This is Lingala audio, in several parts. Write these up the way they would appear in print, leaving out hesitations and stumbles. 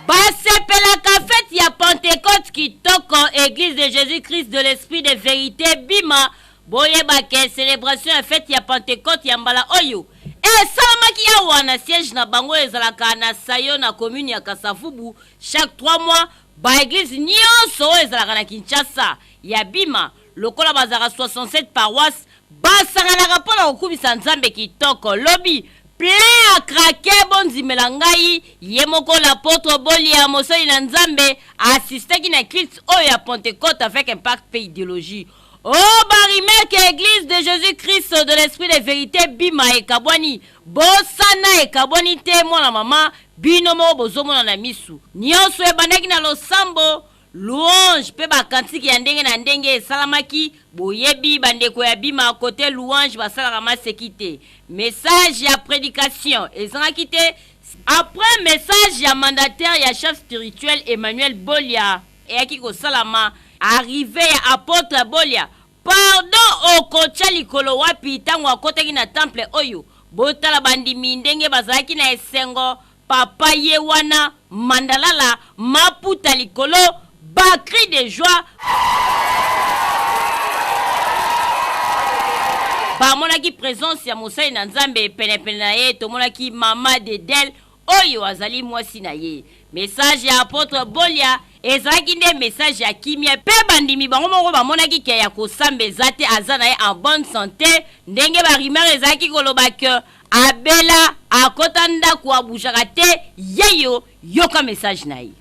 basepelaka fête ya Pentecôte kitoko église de Jésus-Christ de l'esprit de vérité bima boyebake célébration ya fête ya Pentecôte ya mbala oyo esalamaki awa na siège na bango ezalaka na Sayo na commune ya Kasavubu chaque 3 mois ba église nyonso ezalaka na Kinshasa ya bima lokola bazaka 67 paroisses basanganaka mpona kokubisa nzambe kitoko lobi plein à craquer bonzimela ngai ye moko l'apôtre Bolia mosali na nzambe assistaki na Christ oyo ya Pentecôte avec impact pe idéologie. Oh Barimerke église de Jésus-Christ de l'esprit de vérité bima ekabwani bosana ekabwani te mwana mama bino mo bozomona na misu nyonso ebandaki na losambo louange pe bakantiki ya ndenge na ndenge esalamaki boyebi bandeko ya bima côté louange basalaka maseki te message ya prédication ezalaki te après message ya mandataire ya chef spirituel Emmanuel Bolia eyaki kosalama arrivé ya apôtre Bolia pardon okotia likolo wapi tango akotaki na temple oyo botala bandimi ndenge bazalaki na esengo papa ye wana mandalala maputa likolo ba cri de joie bamonaki présence ya mosali na nzambe penepene na ye tomonaki mama de Del oyo azali mwasi na ye message ya apôtre Bolia ezalaki nde message ya kimia pe bandimi bango moko bamonaki ke ya kosambeza te aza na ye en bonne santé ndenge barimere ezalaki koloba ke abela akota ndako abushaka te yeyo yoka message na ye.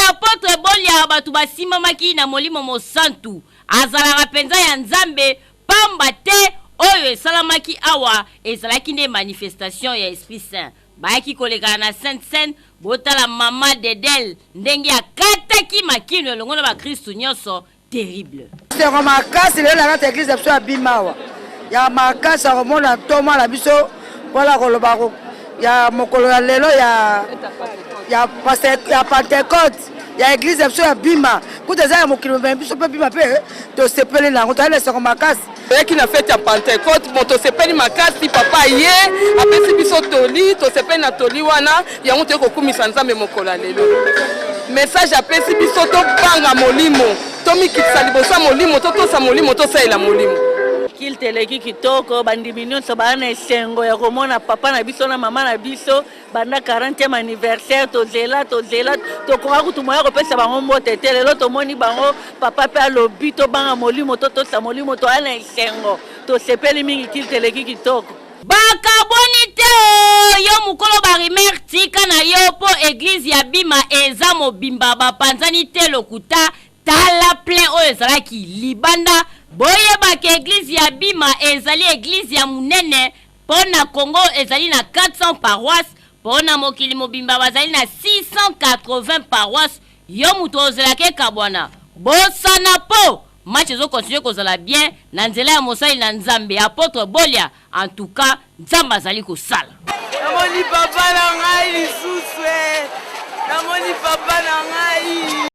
Apôtre Bolia batu basimamaki na molimo mosantu azalaka penza ya nzambe pamba te oyo esalamaki awa ezalaki nde manifestation ya Esprit Saint bayaki kolekana na Sainte Seine botala mama de Del ndenge akataki makino elongo na bakristu nyonso terrible seko makasi lelo na kati ya eglise biso ya bimawa ya makasi akomona ntoma na biso mpona koloba ya mokolo ya lelo ya Pentecôte ya église biso ya bima kuta za ya mokilo biso pe bima pe to sepeli nango to ale seko makasi yaki na fête ya Pentecôte bon to sepeli makasi papa ye apesi biso toli to sepeli na toli wana yango te kokumisa nzambe mokolo lelo message apesi biso to banga molimo to mikitisa liboso molimo to tosa molimo to saela molimo kilteleki kitoko bandimi nyonso bana esengo ya komona papa na biso na mama na biso banda 40e anniversaire tozela tokonga kutu moya kopesa bango mbote te lelo tomoni bango papa pe alobi tobanga molimo to tosa molimo to ana esengo tosepeli mingi kilteleki kitoko bakaboni te yo mukolo barimer tika na yo po église ya bima eza mobimba bapanzani te lokuta tala plein oyo ezalaki libanda boyebaka église ya bima ezali église ya munene pona Congo ezali na 400 paroisses pona mokili mobimba bazali na 680 paroisses yo mutu ozelake kabwana bosana po match ezo continue kozala bien na nzela ya mosali na nzambe apôtre Bolia en tout cas nzambe azali kosala namoni papa na ngai lisusu namoni papa na ngai